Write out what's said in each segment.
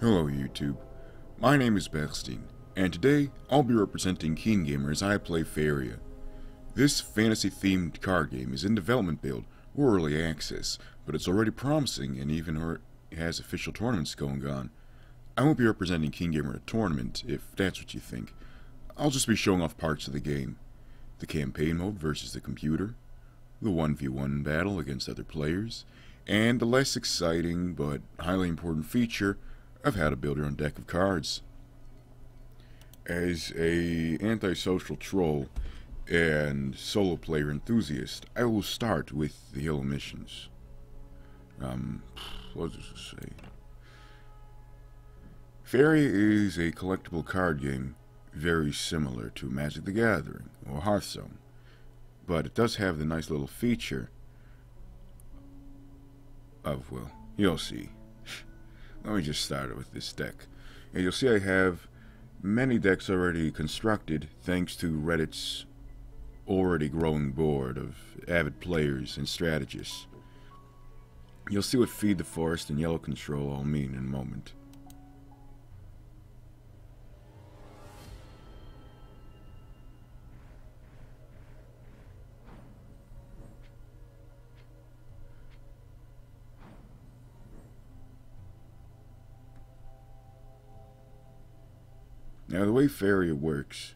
Hello YouTube, my name is Bechstein, and today I'll be representing Keen Gamer as I play Faeria. This fantasy-themed card game is in development build or early access, but it's already promising and even has official tournaments going on. I won't be representing Keen Gamer at a tournament, if that's what you think. I'll just be showing off parts of the game. The campaign mode versus the computer, the 1v1 battle against other players, and the less exciting but highly important feature of how to build your own deck of cards. As a antisocial troll and solo player enthusiast, I will start with the yellow missions. What does it say? Faeria is a collectible card game very similar to Magic the Gathering or Hearthstone, but it does have the nice little feature of, well, you'll see. Let me just start with this deck. And you'll see I have many decks already constructed thanks to Reddit's already growing board of avid players and strategists. You'll see what Feed the Forest and Yellow Control all mean in a moment. Now, the way Faeria works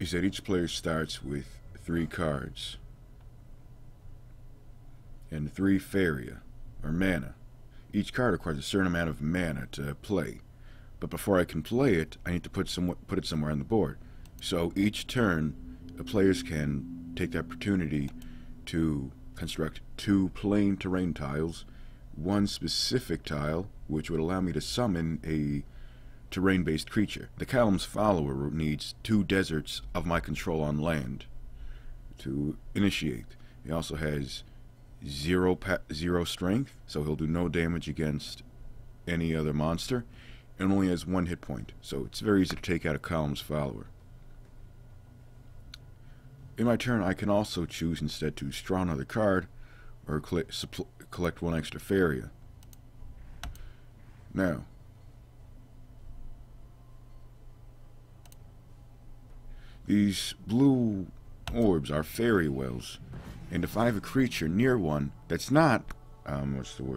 is that each player starts with 3 cards and 3 Faeria, or mana. Each card requires a certain amount of mana to play, but before I can play it, I need to put it somewhere on the board. So each turn, the players can take the opportunity to construct 2 plain terrain tiles, 1 specific tile, which would allow me to summon a terrain-based creature. The Callum's Follower needs 2 deserts of my control on land to initiate. He also has 0 strength, so he'll do no damage against any other monster, and only has 1 hit point, so it's very easy to take out a Callum's Follower. In my turn, I can also choose instead to draw another card, or collect 1 extra Faeria. Now, these blue orbs are fairy wells, and if I have a creature near one that's not, that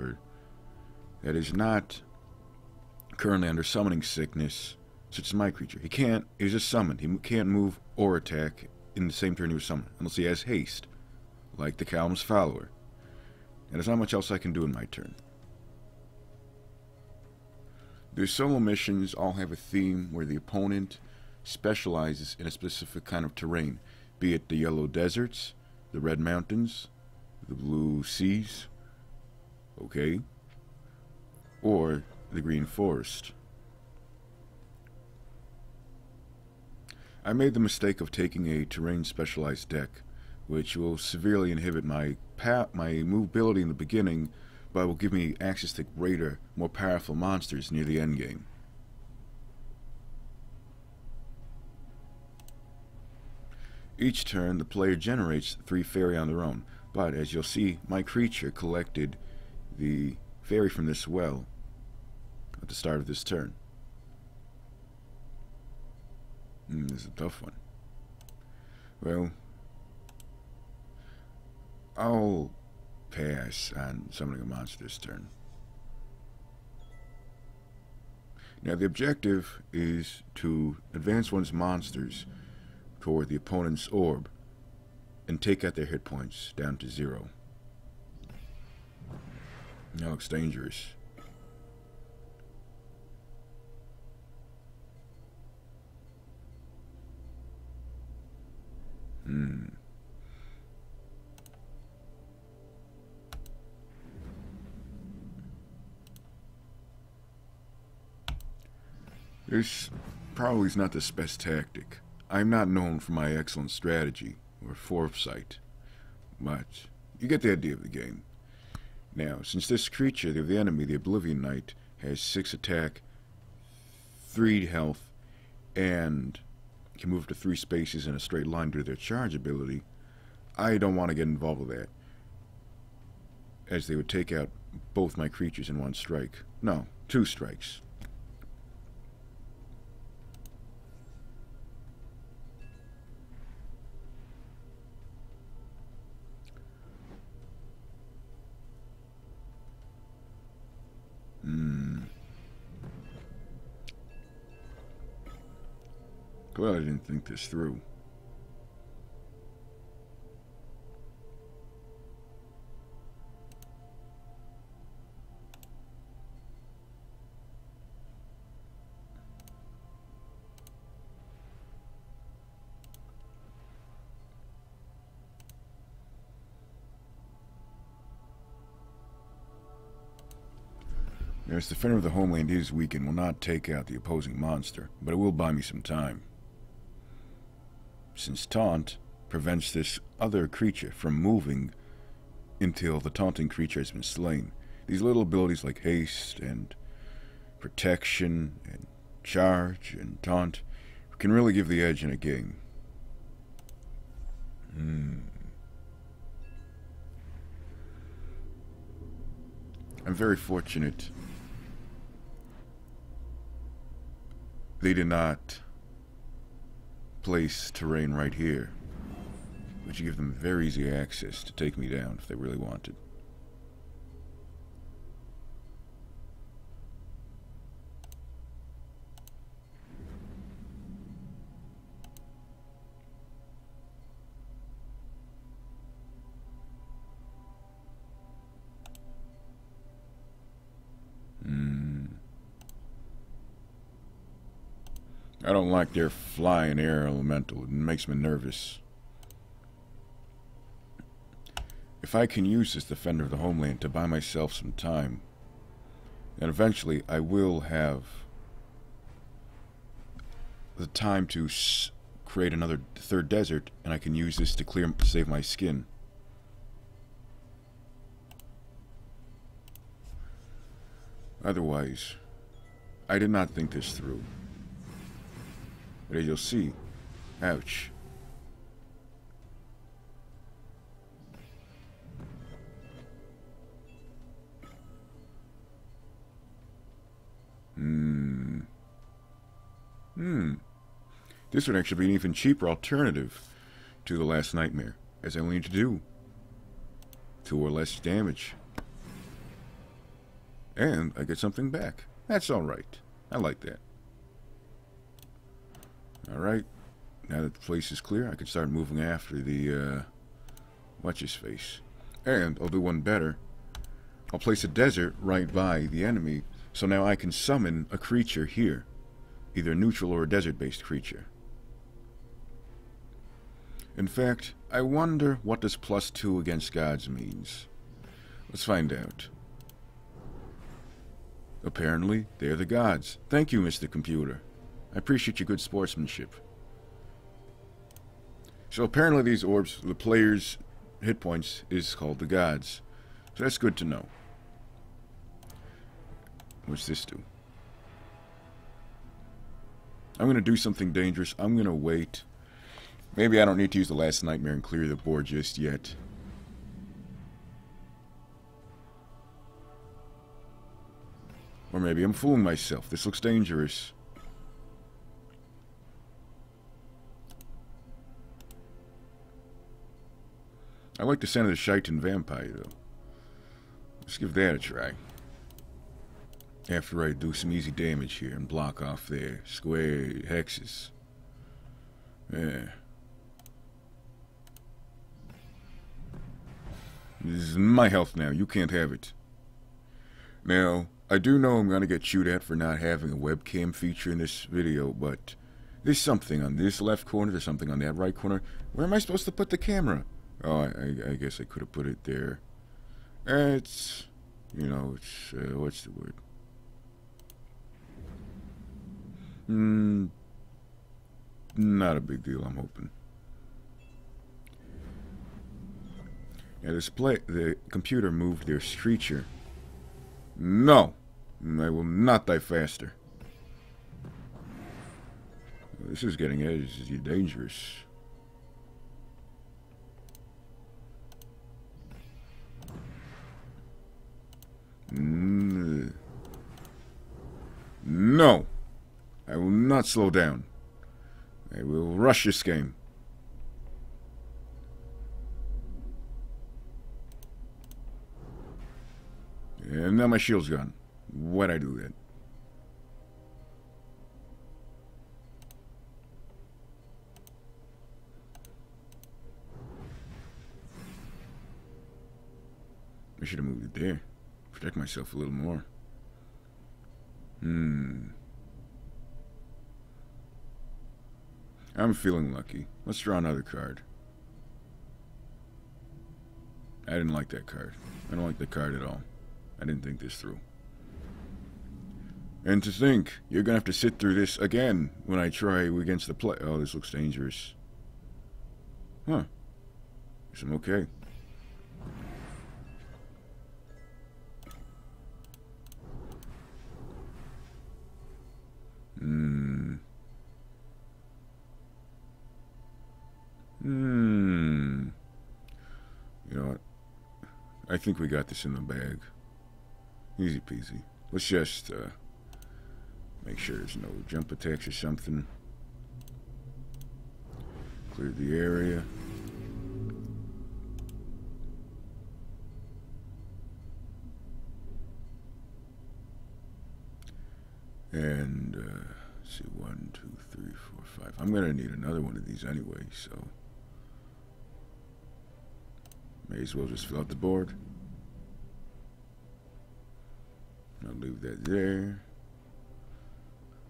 is not currently under summoning sickness, such as my creature, he's just summoned. He can't move or attack in the same turn he was summoned, unless he has haste, like the Callum's Follower. And there's not much else I can do in my turn. The solo missions all have a theme where the opponent specializes in a specific kind of terrain, be it the yellow deserts, the red mountains, the blue seas, okay, or the green forest. I made the mistake of taking a terrain specialized deck, which will severely inhibit my movability in the beginning, but will give me access to greater, more powerful monsters near the endgame. Each turn, the player generates 3 Faeria on their own, but as you'll see, my creature collected the Faeria from this well at the start of this turn. This is a tough one. Well, I'll pass on summoning a monster this turn. Now, the objective is to advance one's monsters toward the opponent's orb and take out their hit points down to 0. That looks dangerous. This probably is not the best tactic. I'm not known for my excellent strategy or foresight, but you get the idea of the game. Now, since this creature of the enemy, the Oblivion Knight, has 6 attack, 3 health, and can move to 3 spaces in a straight line due to their charge ability, I don't want to get involved with that. as they would take out both my creatures in one strike. No, 2 strikes. Well, I didn't think this through. As Defender of the Homeland is weak and will not take out the opposing monster, but it will buy me some time. Since Taunt prevents this other creature from moving until the taunting creature has been slain, these little abilities like Haste and Protection and Charge and Taunt can really give the edge in a game. I'm very fortunate they did not place terrain right here, which would give them very easy access to take me down if they really wanted. I don't like their flying air elemental. It makes me nervous. If I can use this Defender of the Homeland to buy myself some time, then eventually I will have the time to create another 3rd desert, and I can use this to save my skin. Otherwise, I did not think this through. But as you'll see, ouch. This would actually be an even cheaper alternative to the Last Nightmare, as I only need to do 2 or less damage. And I get something back. That's alright. I like that. Alright, now that the place is clear, I can start moving after the, what's-his-face. And I'll do one better. I'll place a desert right by the enemy, so now I can summon a creature here. Either a neutral or a desert-based creature. In fact, I wonder what this +2 against gods means. Let's find out. Apparently, they're the gods. Thank you, Mr. Computer. I appreciate your good sportsmanship. So apparently these orbs, the player's hit points, is called the gods. So that's good to know. What's this do? I'm going to do something dangerous. I'm going to wait. Maybe I don't need to use the Last Nightmare and clear the board just yet. Or maybe I'm fooling myself. This looks dangerous. I like the scent of the Shaitan Vampire, though. Let's give that a try. After I do some easy damage here and block off their square hexes. Yeah. This is my health now. You can't have it. Now, I do know I'm going to get chewed at for not having a webcam feature in this video, but there's something on this left corner, there's something on that right corner. Where am I supposed to put the camera? Oh, I guess I could have put it there. It's, you know, it's, what's the word? Not a big deal, I'm hoping. Now, the computer moved their creature. No! I will not die faster. This is getting dangerous. No! I will not slow down. I will rush this game. And now my shield's gone. Why'd I do that? I should have moved it there. Protect myself a little more. I'm feeling lucky. Let's draw another card. I didn't like that card. I don't like that card at all. I didn't think this through. And to think, you're gonna have to sit through this again when I try against the play. Oh, this looks dangerous. Huh. Guess I'm okay. You know what? I think we got this in the bag. Easy peasy. Let's just, make sure there's no jump attacks or something. Clear the area. And, let's see, 1, 2, 3, 4, 5. I'm gonna need another one of these anyway, so may as well just fill out the board. I'll leave that there.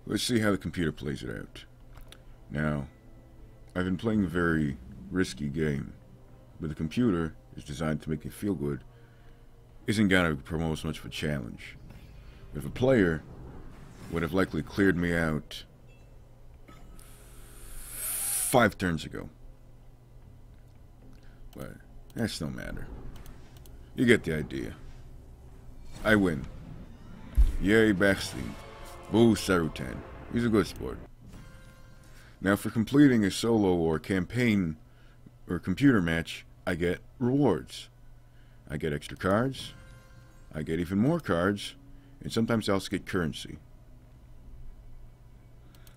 Let's see how the computer plays it out. Now, I've been playing a very risky game, but the computer is designed to make me feel good. Isn't gonna promote much of a challenge. If a player would have likely cleared me out 5 turns ago. But that's no matter. You get the idea. I win. Yay, Backstein. Boo, Sarutan. He's a good sport. Now, for completing a solo or campaign or computer match, I get rewards. I get extra cards. I get even more cards. And sometimes I also get currency.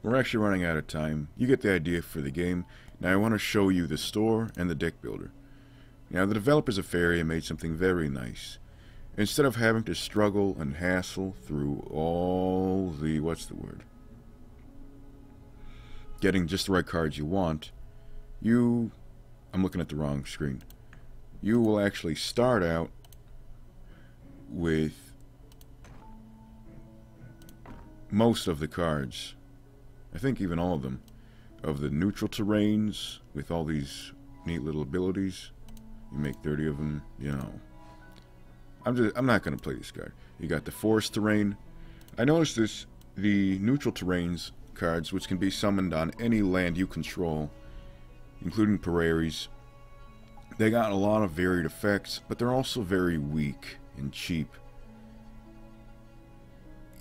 We're actually running out of time. You get the idea for the game. Now I want to show you the store and the deck builder. Now the developers of Faeria made something very nice. Instead of having to struggle and hassle through all the, getting just the right cards you want, I'm looking at the wrong screen. You will actually start out with most of the cards. I think even all of them, of the neutral terrains with all these neat little abilities. You make 30 of them, you know. I'm not going to play this card. You got the forest terrain. I noticed this, the neutral terrains cards, which can be summoned on any land you control, including prairies. They got a lot of varied effects, but they're also very weak and cheap.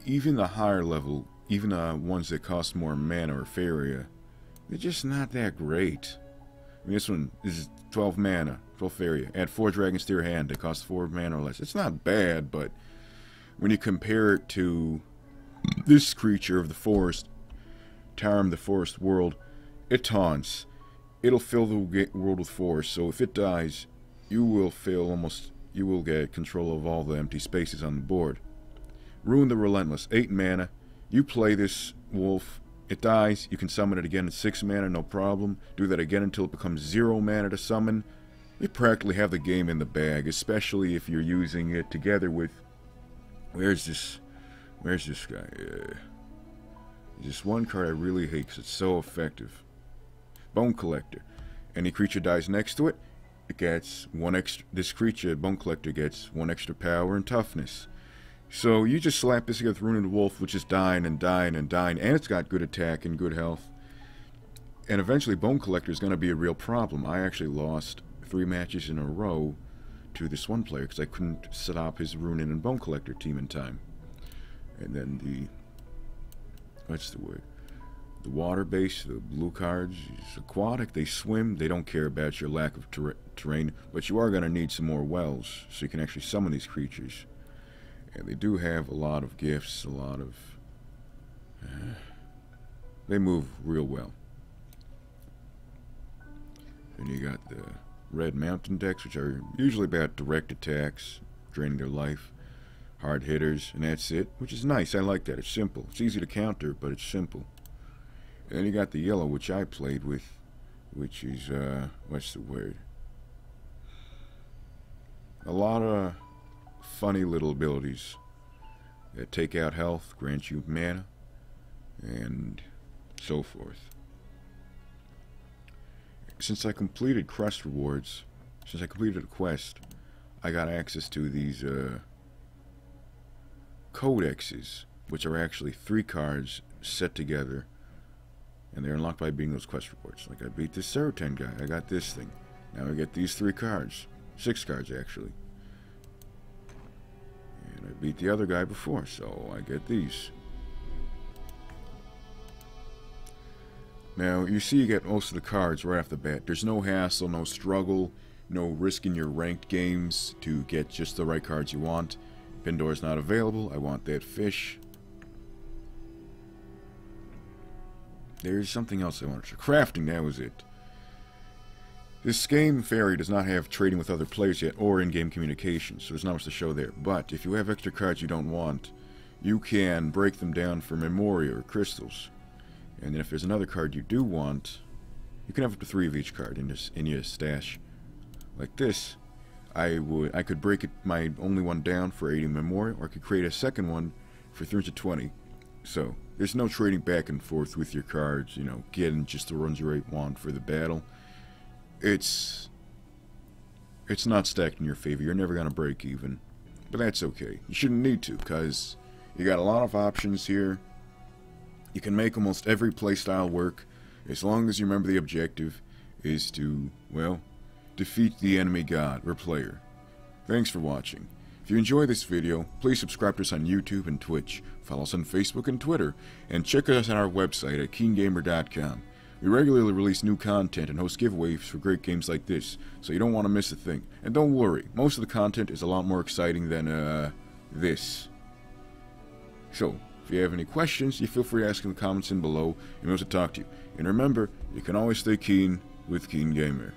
Even the higher level, even ones that cost more mana or Faeria, they're just not that great. I mean, this one is 12 mana, 12 Faeria. Add 4 dragons to your hand that cost 4 mana or less. It's not bad, but when you compare it to this creature of the forest, Tarim the Forest World, it taunts. It'll fill the world with force, so if it dies, you will get control of all the empty spaces on the board. Ruin the Relentless, 8 mana. You play this wolf, it dies, you can summon it again at 6 mana, no problem. Do that again until it becomes 0 mana to summon. You practically have the game in the bag, especially if you're using it together with... Where's this guy? There's this one card I really hate because it's so effective. Bone Collector. Any creature dies next to it, it gets 1 extra... This creature, Bone Collector, gets 1 extra power and toughness. So you just slap this against Ruined Wolf, which is dying and dying and dying, and it's got good attack and good health. And eventually Bone Collector is going to be a real problem. I actually lost 3 matches in a row to this one player because I couldn't stop his Runin and Bone Collector team in time. And then the... What's the word? The water base, the blue cards, it's aquatic, they swim, they don't care about your lack of terrain, but you are going to need some more wells so you can actually summon these creatures. And they do have a lot of gifts, a lot of... they move real well. Then you got the Red Mountain decks, which are usually about direct attacks, draining their life, hard hitters, and that's it, which is nice. I like that. It's simple. It's easy to counter, but it's simple. And then you got the yellow, which I played with, which is, what's the word? A lot of funny little abilities that take out health, grant you mana, and so forth. Since I completed quest rewards, since I completed a quest, I got access to these codexes, which are actually 3 cards set together, and they're unlocked by beating those quest rewards. Like, I beat this Serotan guy, I got this thing. Now I get these 3 cards. 6 cards, actually. And I beat the other guy before, so I get these. Now, you see you get most of the cards right off the bat. There's no hassle, no struggle, no risking your ranked games to get just the right cards you want. Pindor's not available. I want that fish. There's something else I wanted to show. Crafting, that was it. This game, Fairy, does not have trading with other players yet, or in-game communication, so there's not much to show there. But if you have extra cards you don't want, you can break them down for Memoria or crystals. And then if there's another card you do want, you can have up to 3 of each card in your stash. Like this, I could break my only one down for 80 Memoria, or I could create a second one for 320. So there's no trading back and forth with your cards, you know, getting just the ones you want for the battle. It's not stacked in your favor. You're never going to break even. But that's okay. You shouldn't need to, because you got a lot of options here. You can make almost every playstyle work, as long as you remember the objective is to, well, defeat the enemy god or player. Thanks for watching. If you enjoy this video, please subscribe to us on YouTube and Twitch, follow us on Facebook and Twitter, and check us on our website at KeenGamer.com. We regularly release new content and host giveaways for great games like this, so you don't want to miss a thing. And don't worry, most of the content is a lot more exciting than, this. So, if you have any questions, you feel free to ask in the comments below, and we'll talk to you. And remember, you can always stay keen with Keen Gamer.